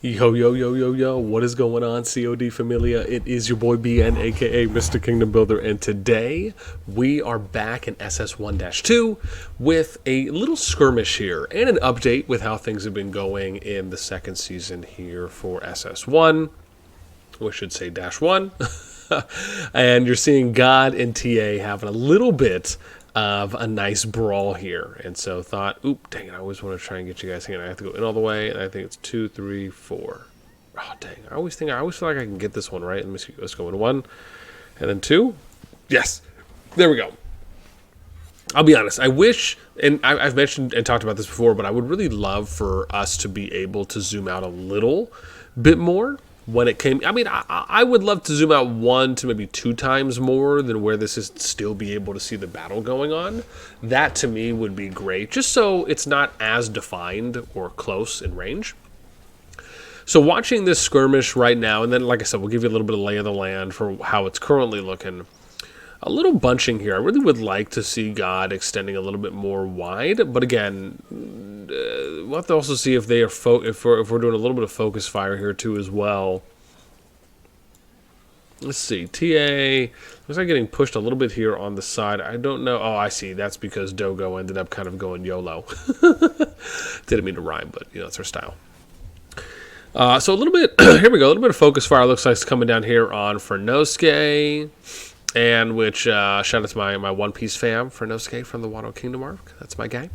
Yo, yo, yo, yo, yo, what is going on, CoD Familia? It is your boy BN, aka Mr. Kingdom Builder, and today we are back in SS1-2 with a little skirmish here and an update with how things have been going in the second season here for SS1. We should say -1. And you're seeing God and TA having a little bit of a nice brawl here, and so thought, oop, dang it, I always want to try and get you guys hanging. I have to go in all the way, and I think it's 2, 3, 4. Oh dang, I always feel like I can get this one right. Let me see, let's go in 1 and then 2. Yes, there we go. I'll be honest, I wish, and I've mentioned and talked about this before, but I would really love for us to be able to zoom out a little bit more when it came. I mean, I would love to zoom out 1 to maybe 2 times more than where this is, still be able to see the battle going on. That to me would be great, just so it's not as defined or close in range. So watching this skirmish right now, and then like I said, we'll give you a little bit of lay of the land for how it's currently looking. A little bunching here. I really would like to see God extending a little bit more wide, but again, we'll have to also see if they are if we're doing a little bit of focus fire here too as well. Let's see. TA looks like getting pushed a little bit here on the side. I don't know. Oh, I see. That's because Dogo ended up kind of going YOLO. Didn't mean to rhyme, but you know, it's her style. So a little bit. Here we go. A little bit of focus fire looks like it's coming down here on Fernosuke. And which, shout out to my One Piece fam, Fernosuke from the Wano Kingdom arc. That's my guy.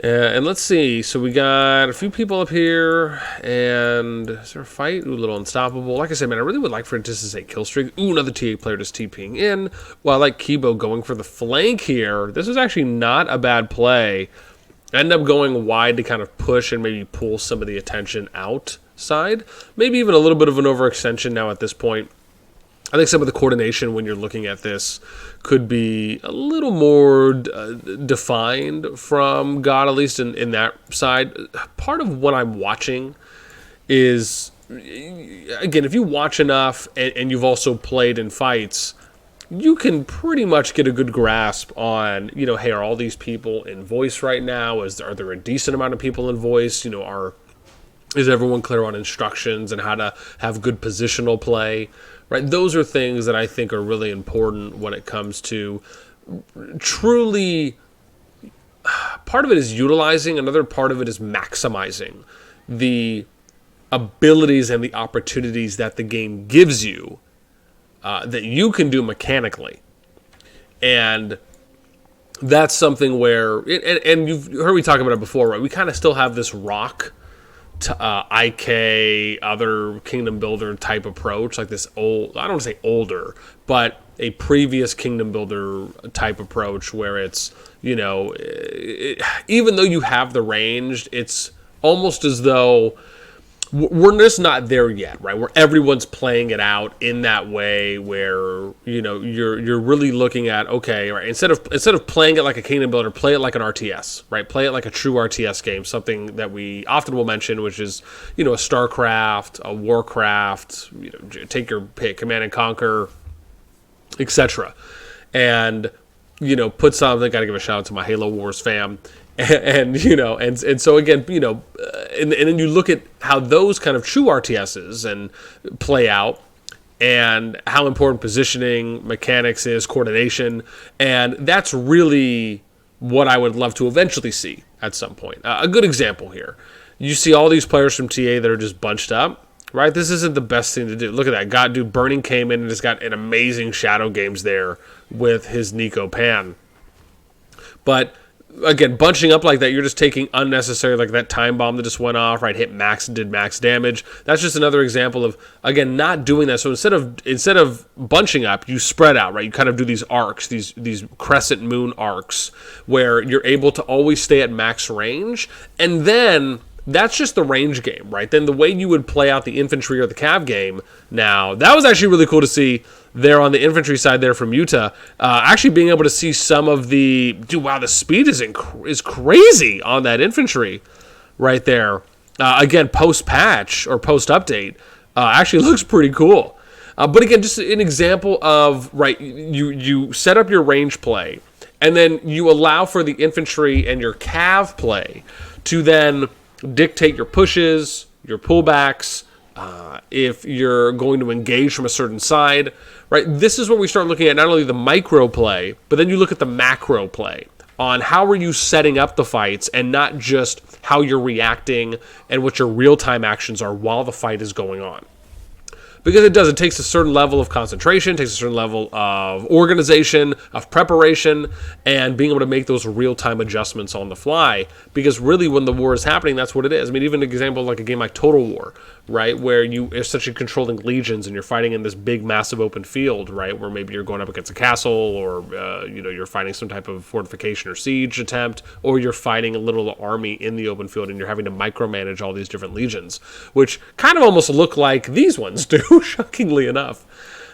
And let's see. So we got a few people up here. And is there a fight? Ooh, a little unstoppable. Like I said, man, I really would like for it just to say kill streak. Ooh, another TA player just TPing in. Well, I like Kibo going for the flank here. This was actually not a bad play. End up going wide to kind of push and maybe pull some of the attention outside. Maybe even a little bit of an overextension now at this point. I think some of the coordination when you're looking at this could be a little more defined from God, at least in that side. Part of what I'm watching is, again, if you watch enough and you've also played in fights, you can pretty much get a good grasp on, you know, hey, are all these people in voice right now? Are there a decent amount of people in voice? You know, is everyone clear on instructions and how to have good positional play? Right, those are things that I think are really important when it comes to truly. Part of it is utilizing, another part of it is maximizing the abilities and the opportunities that the game gives you that you can do mechanically. And that's something where, and you've heard me talk about it before, right? We kind of still have this rock IK, other Kingdom Builder type approach, like this old, I don't want to say older, but a previous Kingdom Builder type approach where it's, you know, even though you have the range, it's almost as though we're just not there yet, right? Where everyone's playing it out in that way, where you know you're really looking at, okay, right? Instead of playing it like a Kingdom Builder, play it like an RTS, right? Play it like a true RTS game, something that we often will mention, which is, you know, a StarCraft, a Warcraft, you know, take your pick, Command and Conquer, etc. And you know, put something. Got to give a shout out to my Halo Wars fam. And you know, and so again, you know, and then you look at how those kind of true RTSs and play out, and how important positioning, mechanics is, coordination, and that's really what I would love to eventually see at some point. A good example here, you see all these players from TA that are just bunched up, right? This isn't the best thing to do. Look at that, God, dude, Burning came in and just got an amazing shadow games there with his Nico Pan, but again, bunching up like that, you're just taking unnecessary, like that time bomb that just went off, right? Hit max and did max damage. That's just another example of, again, not doing that. So instead of bunching up, you spread out, right? You kind of do these arcs, these crescent moon arcs, where you're able to always stay at max range, and then that's just the range game, right? Then the way you would play out the infantry or the cav game. Now that was actually really cool to see there on the infantry side there from Utah, actually being able to see some of the, dude, wow, the speed is crazy on that infantry right there. Again, post-patch or post-update, actually looks pretty cool. But again, just an example of, right, you set up your range play, and then you allow for the infantry and your cav play to then dictate your pushes, your pullbacks, if you're going to engage from a certain side, right? This is where we start looking at not only the micro play, but then you look at the macro play on how are you setting up the fights and not just how you're reacting and what your real-time actions are while the fight is going on. Because it takes a certain level of concentration, takes a certain level of organization, of preparation, and being able to make those real-time adjustments on the fly. Because really, when the war is happening, that's what it is. I mean, even an example like a game like Total War, right, where you are essentially controlling legions and you're fighting in this big, massive open field, right, where maybe you're going up against a castle, or you're fighting some type of fortification or siege attempt, or you're fighting a little army in the open field and you're having to micromanage all these different legions, which kind of almost look like these ones do. Shockingly enough.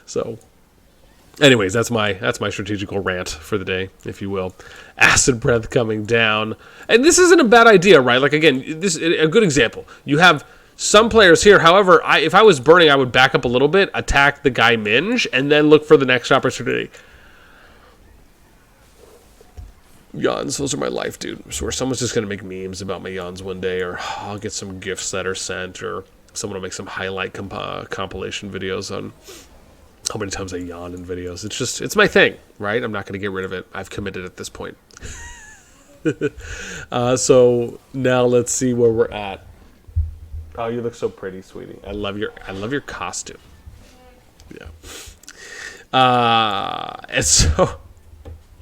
So anyways, that's my strategical rant for the day, if you will. Acid breath coming down. And this isn't a bad idea, right? Like, again, this is a good example. You have some players here. However, if I was burning, I would back up a little bit, attack the guy Minge, and then look for the next opportunity. Yawns, those are my life, dude. I swear someone's just going to make memes about my yawns one day, or I'll get some gifts that are sent, or someone will make some highlight compilation videos on how many times I yawn in videos. It's my thing, right? I'm not going to get rid of it. I've committed at this point. So now let's see where we're at. Oh, you look so pretty, sweetie. I love your costume. Yeah. And so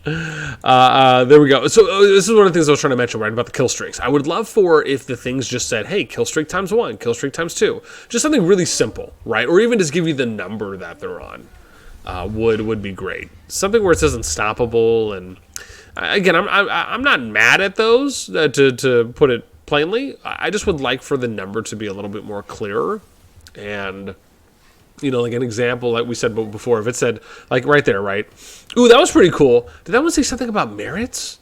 there we go. So this is one of the things I was trying to mention, right, about the kill streaks. I would love for if the things just said, hey, kill streak times 1, kill streak times 2. Just something really simple, right? Or even just give you the number that they're on. Would be great. Something where it says unstoppable. And again, I'm not mad at those, to put it plainly. I just would like for the number to be a little bit more clearer. And like an example, like we said before, if it said, like right there, right? Ooh, that was pretty cool. Did that one say something about merits?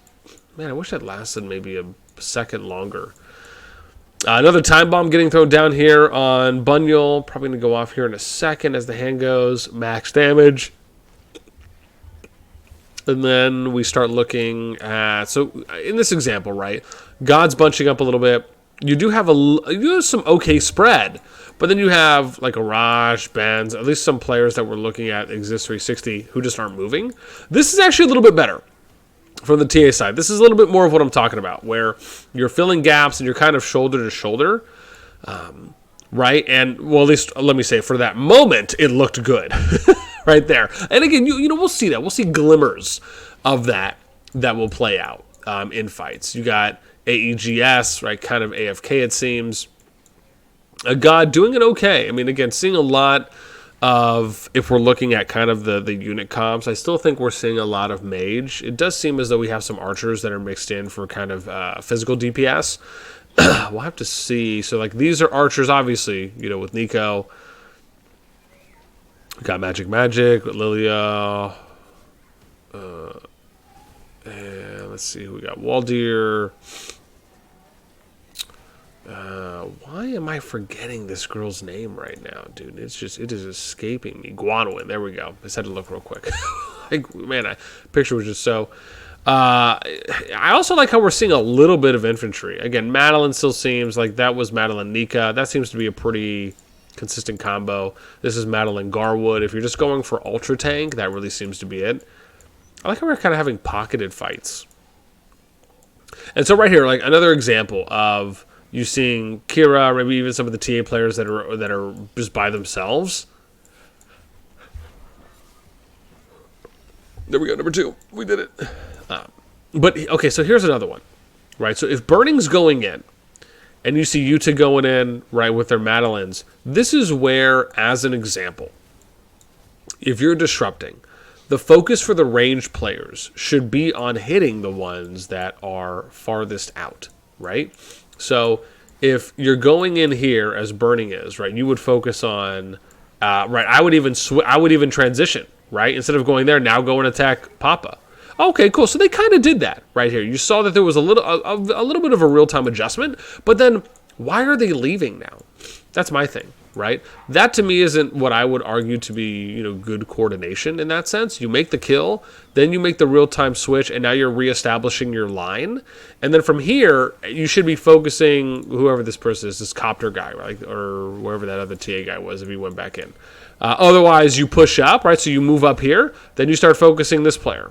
Man, I wish that lasted maybe a second longer. Another time bomb getting thrown down here on Bunyal. Probably going to go off here in a second as the hand goes. Max damage. And then we start looking at, so in this example, right? God's bunching up a little bit. You do have some okay spread. But then you have like Arash, Benz, at least some players that we're looking at Exist 360 who just aren't moving. This is actually a little bit better from the TA side. This is a little bit more of what I'm talking about, where you're filling gaps and you're kind of shoulder to shoulder, right? And, well, at least let me say, for that moment, it looked good right there. And again, we'll see that. We'll see glimmers of that will play out in fights. You got AEGS, right? Kind of AFK, it seems. God doing it okay. I mean, again, seeing a lot of, if we're looking at kind of the unit comps, I still think we're seeing a lot of mage. It does seem as though we have some archers that are mixed in for kind of physical DPS. We'll have to see. So, like, these are archers, obviously, with Nico. We got Magic with Lilia. And let's see who we got. Waldir. Why am I forgetting this girl's name right now, dude? It is escaping me. Guanwin, there we go. I just had to look real quick. Picture was just so. I also like how we're seeing a little bit of infantry. Again, Madeline still seems like that was Madeline Nika. That seems to be a pretty consistent combo. This is Madeline Garwood. If you're just going for ultra tank, that really seems to be it. I like how we're kind of having pocketed fights. And so right here, like another example of you seeing Kira, maybe even some of the TA players that are just by themselves. There we go, number 2. We did it. But, okay, so here's another one, right? So if Burning's going in, and you see Yuta going in, right, with their Madelines, this is where, as an example, if you're disrupting, the focus for the ranged players should be on hitting the ones that are farthest out, right? So if you're going in here as Burning is, right, you would focus on, right, I would even transition, right? Instead of going there, now go and attack Papa. Okay, cool. So they kind of did that right here. You saw that there was a little bit of a real-time adjustment, but then why are they leaving now? That's my thing. right? That to me isn't what I would argue to be, good coordination in that sense. You make the kill, then you make the real-time switch, and now you're reestablishing your line. And then from here, you should be focusing, whoever this person is, this copter guy, right? Or wherever that other TA guy was if he went back in. Otherwise, you push up, right? So you move up here, then you start focusing this player,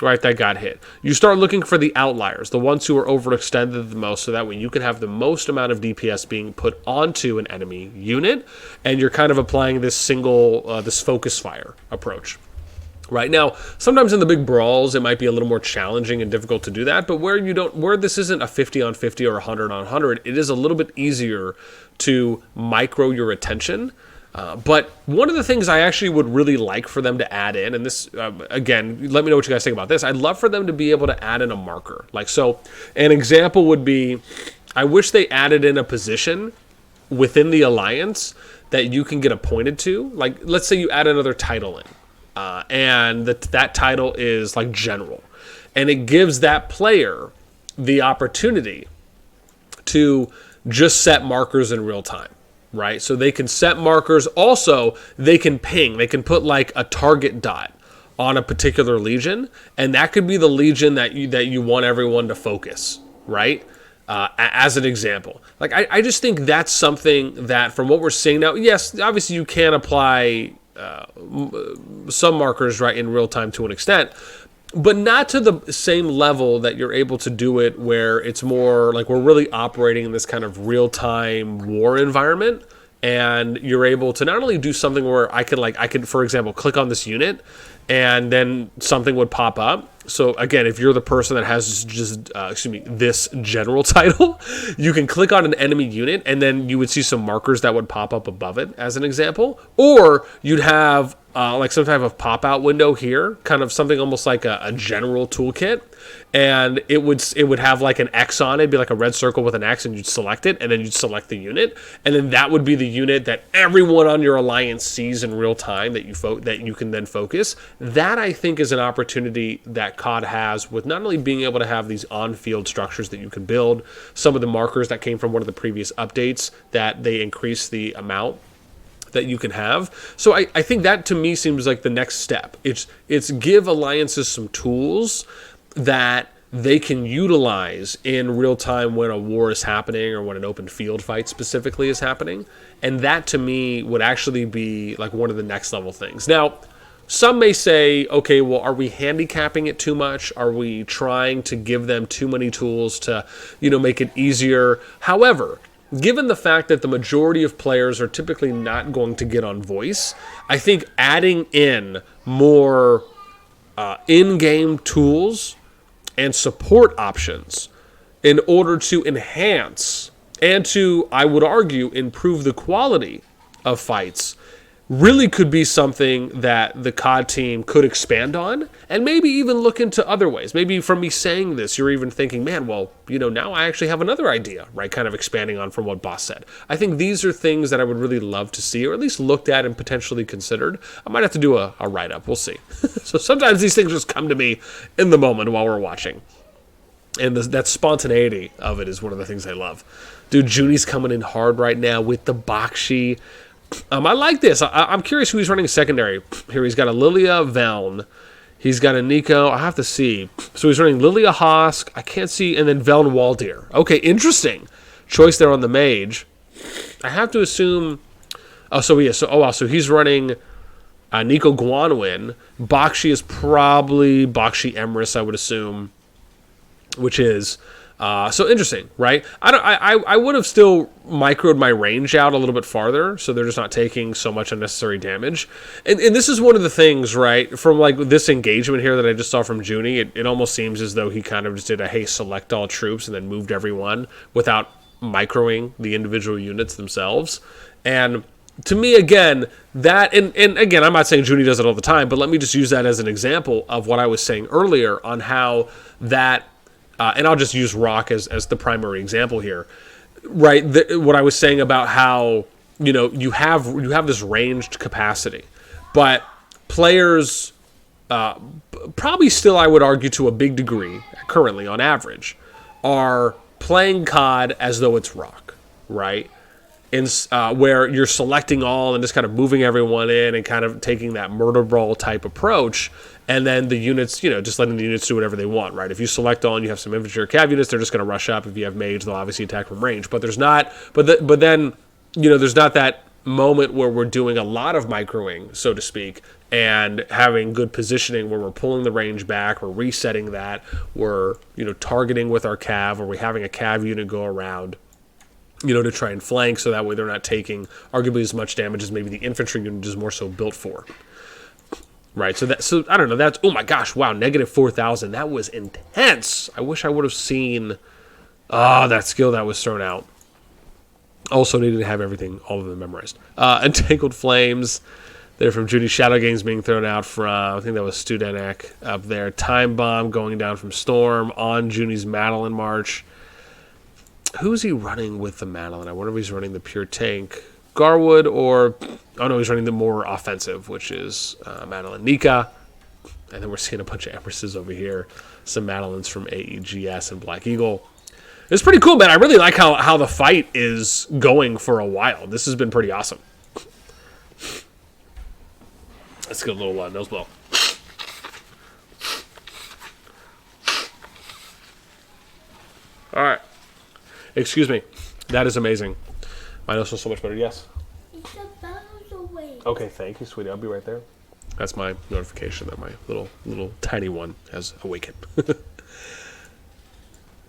right, that got hit. You start looking for the outliers, the ones who are overextended the most, so that way you can have the most amount of DPS being put onto an enemy unit, and you're kind of applying this this focus fire approach. Right now, sometimes in the big brawls, it might be a little more challenging and difficult to do that, but where this isn't a 50 on 50 or 100 on 100, it is a little bit easier to micro your attention. But one of the things I actually would really like for them to add in, and this, again, let me know what you guys think about this. I'd love for them to be able to add in a marker. So an example would be, I wish they added in a position within the alliance that you can get appointed to. Like, let's say you add another title in, and that title is like general. And it gives that player the opportunity to just set markers in real time. Right, so they can set markers. Also, they can ping. They can put like a target dot on a particular legion, and that could be the legion that you want everyone to focus. Right, as an example. Like I just think that's something that, from what we're seeing now, yes, obviously you can apply some markers right in real time to an extent, but not to the same level that you're able to do it where it's more like we're really operating in this kind of real-time war environment, and you're able to not only do something where I could, for example, click on this unit and then something would pop up. So again, if you're the person that has this general title, you can click on an enemy unit and then you would see some markers that would pop up above it as an example. Or you'd have like some type of pop-out window here, kind of something almost like a general toolkit. And it would have like an X on it, be like a red circle with an X, and you'd select it, and then you'd select the unit, and then that would be the unit that everyone on your alliance sees in real time that you can then focus. That, I think, is an opportunity that CoD has with not only being able to have these on-field structures that you can build, some of the markers that came from one of the previous updates that they increase the amount that you can have. So I think that to me seems like the next step. It's give alliances some tools that they can utilize in real time when a war is happening or when an open field fight specifically is happening. And that to me would actually be like one of the next level things. Now, some may say, okay, well, are we handicapping it too much? Are we trying to give them too many tools to, make it easier? However, given the fact that the majority of players are typically not going to get on voice, I think adding in more in-game tools and support options in order to enhance and to, I would argue, improve the quality of fights really could be something that the CoD team could expand on, and maybe even look into other ways. Maybe from me saying this, you're even thinking, man, well, now I actually have another idea, right? Kind of expanding on from what Boss said. I think these are things that I would really love to see, or at least looked at and potentially considered. I might have to do a write-up. We'll see. So sometimes these things just come to me in the moment while we're watching. And that spontaneity of it is one of the things I love. Dude, Junie's coming in hard right now with the Bakshi. I like this. I'm curious who he's running secondary. Here he's got a Lilia Veln. He's got a Nico. I have to see. So he's running Lilia Hosk. I can't see. And then Veln Waldir. Okay, interesting choice there on the mage. I have to assume. So he's running Nico Guanwin. Bakshi is probably Bakshi Emrys, I would assume. Which is so interesting, right? I would have still microed my range out a little bit farther, so they're just not taking so much unnecessary damage. And this is one of the things, right, from like this engagement here that I just saw from Junie, it almost seems as though he kind of just did a, hey, select all troops, and then moved everyone without microing the individual units themselves. And to me, again, that, and again, I'm not saying Junie does it all the time, but let me just use that as an example of what I was saying earlier on how that, and I'll just use Rock as the primary example here, right? What I was saying about how, you have this ranged capacity, but players probably still, I would argue to a big degree, currently on average, are playing CoD as though it's Rock, right? where you're selecting all and just kind of moving everyone in and kind of taking that murder brawl type approach. And then the units, just letting the units do whatever they want, right? If you select all and you have some infantry or cav units, they're just going to rush up. If you have mage, they'll obviously attack from range. But there's not, but then, there's not that moment where we're doing a lot of microing, so to speak, and having good positioning where we're pulling the range back, we're resetting that, we're, targeting with our cav, or we're having a cav unit go around, to try and flank, so that way they're not taking arguably as much damage as maybe the infantry unit is more so built for. Right, so I don't know, that's, oh my gosh, wow, negative 4,000, that was intense. I wish I would have seen, that skill that was thrown out. Also needed to have everything, all of them memorized. Entangled Flames, they're from Judy's Shadow Gangs being thrown out from, I think that was Studenek up there. Time Bomb going down from Storm on Junie's Madeline March. Who is he running with the Madeline? I wonder if he's running the pure tank. Garwood or, oh no, he's running the more offensive, which is Madeline Nika. And then we're seeing a bunch of Empresses over here. Some Madelines from AEGS and Black Eagle. It's pretty cool, man. I really like how the fight is going for a while. This has been pretty awesome. Let's get a little nose blow. All right. Excuse me. That is amazing. My nose smells so much better. Yes? It's about away. Okay, thank you, sweetie. I'll be right there. That's my notification that my little tiny one has awakened.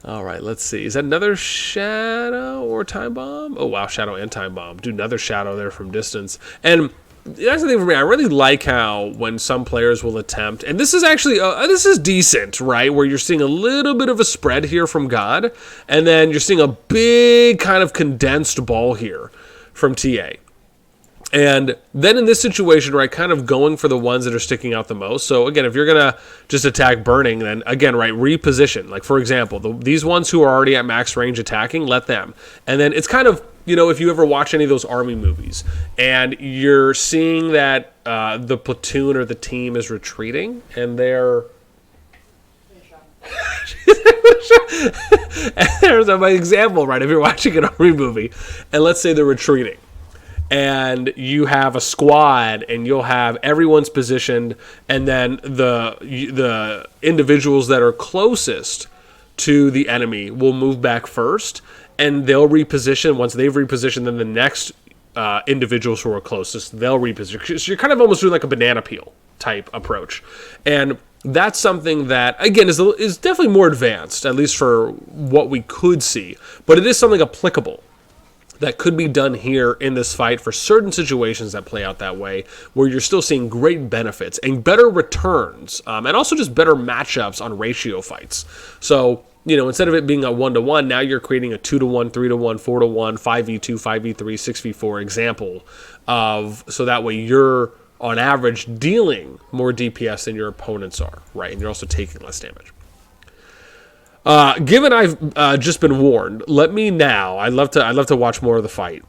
All right, let's see. Is that another Shadow or Time Bomb? Oh, wow, Shadow and Time Bomb. Do another Shadow there from distance. And that's the thing for me. I really like how when some players will attempt, and this is actually, this is decent, right? Where you're seeing a little bit of a spread here from God, and then you're seeing a big kind of condensed ball here from TA. And then in this situation, right, kind of going for the ones that are sticking out the most. So again, if you're going to just attack burning, then again, right, reposition. Like for example, these ones who are already at max range attacking, let them. And then it's kind of, if you ever watch any of those army movies and you're seeing that the platoon or the team is retreating and they're... And there's my example, right? If you're watching an army movie and let's say they're retreating, and you have a squad and you'll have everyone's positioned and then the individuals that are closest to the enemy will move back first and they'll reposition. Once they've repositioned, then the next individuals who are closest, they'll reposition. So you're kind of almost doing like a banana peel type approach. And that's something that, again, is definitely more advanced, at least for what we could see. But it is something applicable that could be done here in this fight for certain situations that play out that way, where you're still seeing great benefits and better returns, and also just better matchups on ratio fights. So, instead of it being a 1-to-1, now you're creating a 2-to-1, 3-to-1, 4-to-1, 5v2, 5v3, 6v4 example of, so that way you're, on average, dealing more DPS than your opponents are, right? And you're also taking less damage. Given I've just been warned, let me now. I'd love to watch more of the fight.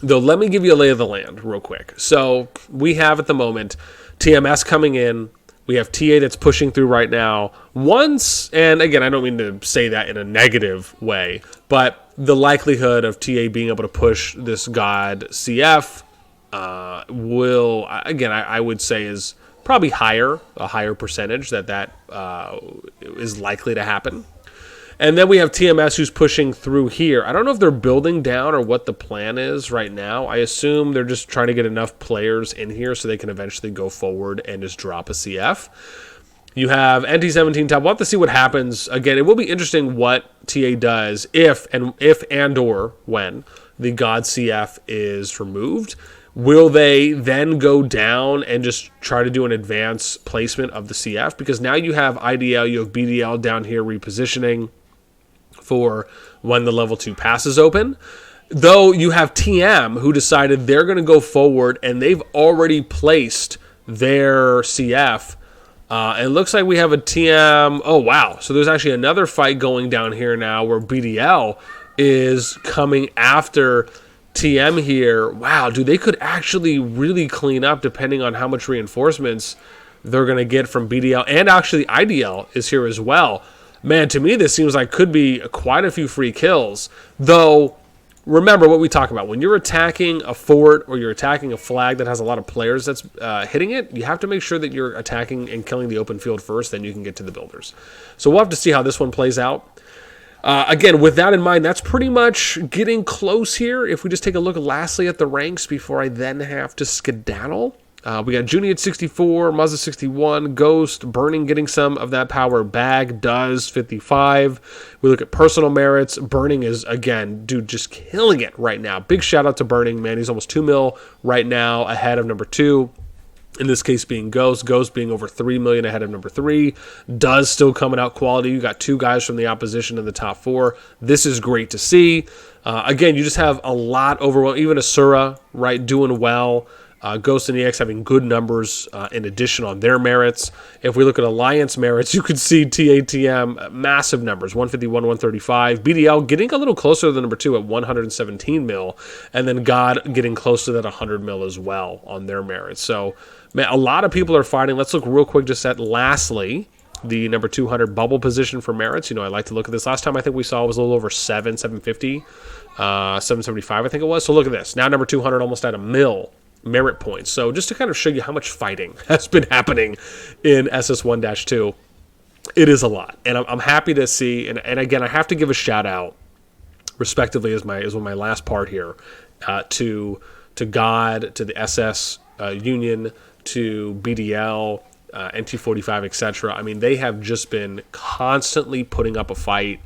Though, let me give you a lay of the land real quick. So we have at the moment TMS coming in. We have TA that's pushing through right now. Once, and again, I don't mean to say that in a negative way, but the likelihood of TA being able to push this God CF will, again, I would say is probably a higher percentage that is likely to happen. And then we have TMS who's pushing through here. I don't know if they're building down or what the plan is right now. I assume they're just trying to get enough players in here so they can eventually go forward and just drop a CF. You have NT17 top. We'll have to see what happens. Again, it will be interesting what TA does if and or when the God CF is removed. Will they then go down and just try to do an advanced placement of the CF? Because now you have IDL, you have BDL down here repositioning for when the level 2 passes open. Though you have TM who decided they're going to go forward and they've already placed their CF. It looks like we have a TM. Oh, wow. So there's actually another fight going down here now where BDL is coming after TM here. Wow, dude, they could actually really clean up depending on how much reinforcements they're going to get from BDL. And actually IDL is here as well. Man, to me, this seems like could be quite a few free kills. Though, remember what we talk about. When you're attacking a fort or you're attacking a flag that has a lot of players that's hitting it, you have to make sure that you're attacking and killing the open field first, then you can get to the builders. So we'll have to see how this one plays out. Again, with that in mind, that's pretty much getting close here. If we just take a look lastly at the ranks before I then have to skedaddle. We got Junie at 64, Mazda 61, Ghost, Burning getting some of that power. Bag does 55. We look at personal merits. Burning is, again, dude, just killing it right now. Big shout out to Burning, man. He's almost 2 mil right now ahead of number 2. In this case being Ghost. Ghost being over 3 million ahead of number 3. Does still coming out quality. You got 2 guys from the opposition in the top 4. This is great to see. Again, you just have a lot overall. Even Asura, right, doing well. Ghost and EX having good numbers in addition on their merits. If we look at Alliance merits, you can see TATM, massive numbers, 151, 135. BDL getting a little closer than number 2 at 117 mil. And then God getting close to that 100 mil as well on their merits. So, man, a lot of people are fighting. Let's look real quick just at, lastly, the number 200 bubble position for merits. You know, I like to look at this. Last time I think we saw was a little over 750, 775 I think it was. So look at this. Now number 200 almost at a mil merit points. So just to kind of show you how much fighting has been happening in SS1-2, it is a lot. And I'm happy to see, and again, I have to give a shout out, respectively, as my last part here, to God, to the SS Union, to BDL, NT45, etc. I mean, they have just been constantly putting up a fight,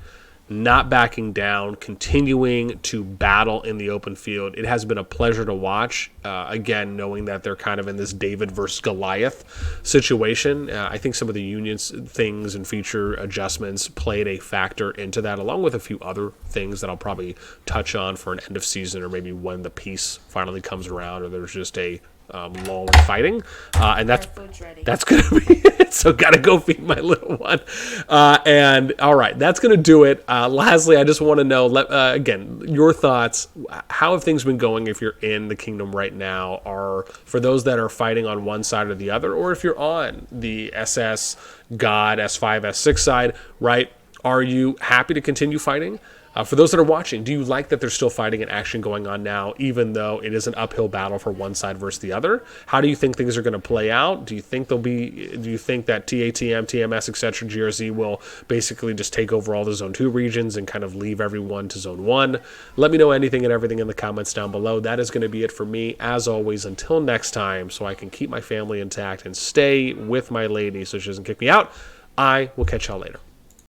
not backing down, continuing to battle in the open field. It has been a pleasure to watch, again, knowing that they're kind of in this David versus Goliath situation. I think some of the Union's things and feature adjustments played a factor into that, along with a few other things that I'll probably touch on for an end of season, or maybe when the peace finally comes around, or there's just a lull in fighting, and that's gonna be it. So gotta go feed my little one. And all right, that's gonna do it. Lastly, I just want to know, again, your thoughts. How have things been going if you're in the kingdom right now? Are for those that are fighting on one side or the other, or if you're on the SS God S5 S6 side, right? Are you happy to continue fighting? For those that are watching, do you like that there's still fighting and action going on now, even though it is an uphill battle for one side versus the other? How do you think things are going to play out? Do you think that TATM, TMS, etc., GRZ will basically just take over all the Zone 2 regions and kind of leave everyone to Zone 1? Let me know anything and everything in the comments down below. That is going to be it for me. As always, until next time, so I can keep my family intact and stay with my lady so she doesn't kick me out, I will catch y'all later.